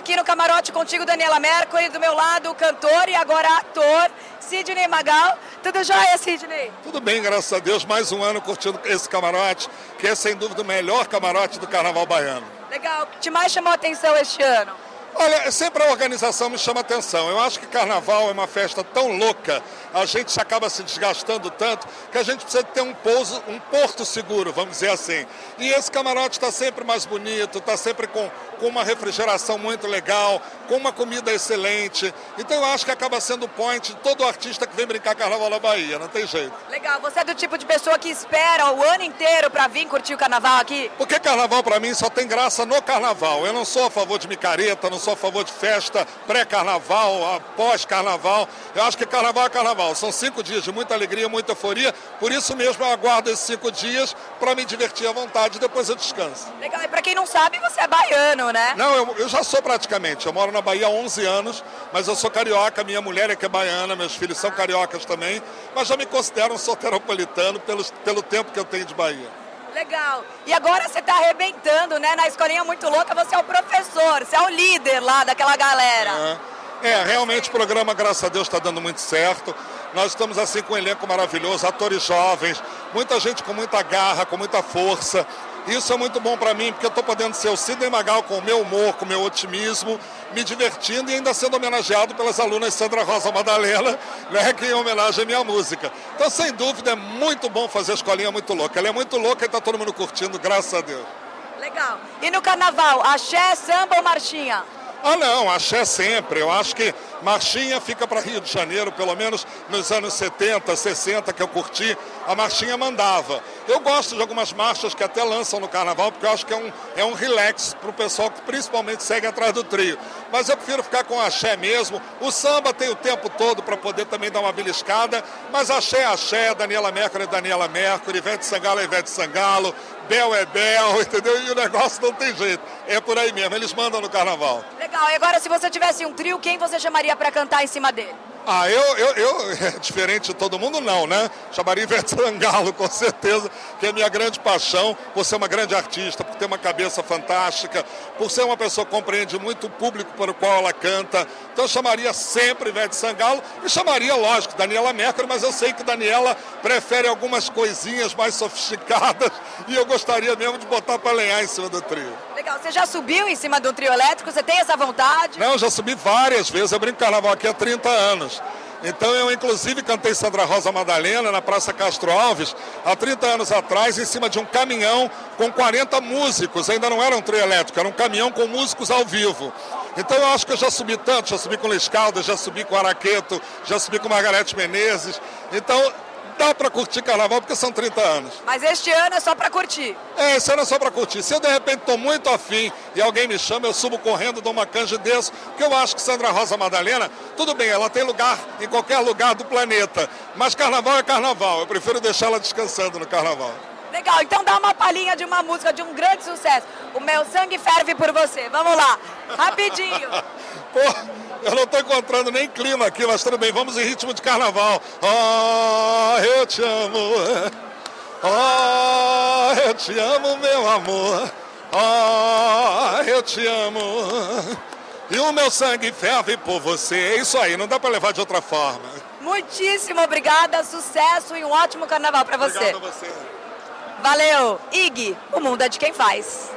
aqui no camarote contigo, Daniela Mercury, do meu lado o cantor e agora ator, Sidney Magal. Tudo jóia, Sidney? Tudo bem, graças a Deus. Mais um ano curtindo esse camarote, que é sem dúvida o melhor camarote do Carnaval Baiano. Legal. O que te mais chamou a atenção este ano? Olha, sempre a organização me chama atenção. Eu acho que Carnaval é uma festa tão louca, a gente acaba se desgastando tanto, que a gente precisa ter um porto seguro, vamos dizer assim. E esse camarote está sempre mais bonito, está sempre com uma refrigeração muito legal, com uma comida excelente. Então eu acho que acaba sendo o point de todo artista que vem brincar Carnaval na Bahia, não tem jeito. Legal, você é do tipo de pessoa que espera o ano inteiro para vir curtir o Carnaval aqui? Porque Carnaval para mim só tem graça no Carnaval. Eu não sou a favor de micareta, não sou a favor de festa pré-Carnaval, pós-Carnaval. Eu acho que Carnaval é Carnaval. São 5 dias de muita alegria, muita euforia. Por isso mesmo eu aguardo esses 5 dias para me divertir à vontade. Depois eu descanso. Legal, e para quem não sabe, você é baiano, né? Não, eu já sou praticamente. Eu moro na Bahia há 11 anos, mas eu sou carioca. Minha mulher é que é baiana, meus filhos são cariocas também. Mas já me considero um soteropolitano pelo tempo que eu tenho de Bahia. Legal. E agora você está arrebentando, né? Na Escolinha Muito Louca, você é o professor, você é o líder lá daquela galera. Realmente o programa, graças a Deus, está dando muito certo. Nós estamos assim com um elenco maravilhoso, atores jovens, muita gente com muita garra, com muita força. Isso é muito bom para mim, porque eu estou podendo ser o Sidney Magal com o meu humor, com o meu otimismo, me divertindo e ainda sendo homenageado pelas alunas Sandra Rosa Madalena, né, que em homenagem à minha música. Então, sem dúvida, é muito bom fazer a Escolinha Muito Louca. Ela é muito louca e está todo mundo curtindo, graças a Deus. Legal. E no Carnaval, axé, samba ou marchinha? Ah não, axé sempre. Eu acho que marchinha fica para Rio de Janeiro, pelo menos nos anos 70, 60 que eu curti, a marchinha mandava. Eu gosto de algumas marchas que até lançam no Carnaval, porque eu acho que é um relax para o pessoal que principalmente segue atrás do trio. Mas eu prefiro ficar com axé mesmo. O samba tem o tempo todo para poder também dar uma beliscada, mas axé é axé, Daniela Mercury é Daniela Mercury, Ivete Sangalo é Ivete Sangalo, Bel é Bel, entendeu? E o negócio não tem jeito. É por aí mesmo, eles mandam no Carnaval. Legal, e agora se você tivesse um trio, quem você chamaria para cantar em cima dele? Diferente de todo mundo, não, né? Chamaria Ivete Sangalo, com certeza, que é minha grande paixão, por ser uma grande artista, por ter uma cabeça fantástica, por ser uma pessoa que compreende muito o público para o qual ela canta. Então eu chamaria sempre Ivete Sangalo e chamaria, lógico, Daniela Mercury, mas eu sei que Daniela prefere algumas coisinhas mais sofisticadas e eu gostaria mesmo de botar para lenhar em cima do trio. Legal, você já subiu em cima de um trio elétrico? Você tem essa vontade? Não, já subi várias vezes, eu brinco Carnaval aqui há 30 anos. Então eu inclusive cantei Sandra Rosa Madalena na Praça Castro Alves há 30 anos atrás, em cima de um caminhão com 40 músicos, ainda não era um trio elétrico, era um caminhão com músicos ao vivo. Então eu acho que eu já subi tanto, já subi com Luiz Caldas, já subi com Araqueto, já subi com Margarete Menezes. Então dá para curtir Carnaval porque são 30 anos. Mas este ano é só para curtir? Esse ano é só para curtir. Se eu de repente estou muito afim e alguém me chama, eu subo correndo, dou uma canja e desço, porque eu acho que Sandra Rosa Madalena, tudo bem, ela tem lugar em qualquer lugar do planeta, mas Carnaval é Carnaval, eu prefiro deixar ela descansando no Carnaval. Legal, então dá uma palhinha de uma música de um grande sucesso. O Meu Sangue Ferve por Você. Vamos lá, rapidinho. Pô, eu não estou encontrando nem clima aqui, mas tudo bem, vamos em ritmo de Carnaval. Oh, eu te amo. Oh, eu te amo, meu amor. Oh, eu te amo. E o meu sangue ferve por você. É isso aí, não dá para levar de outra forma. Muitíssimo obrigada, sucesso e um ótimo Carnaval para você. Obrigado a você. Valeu. IG, o mundo é de quem faz.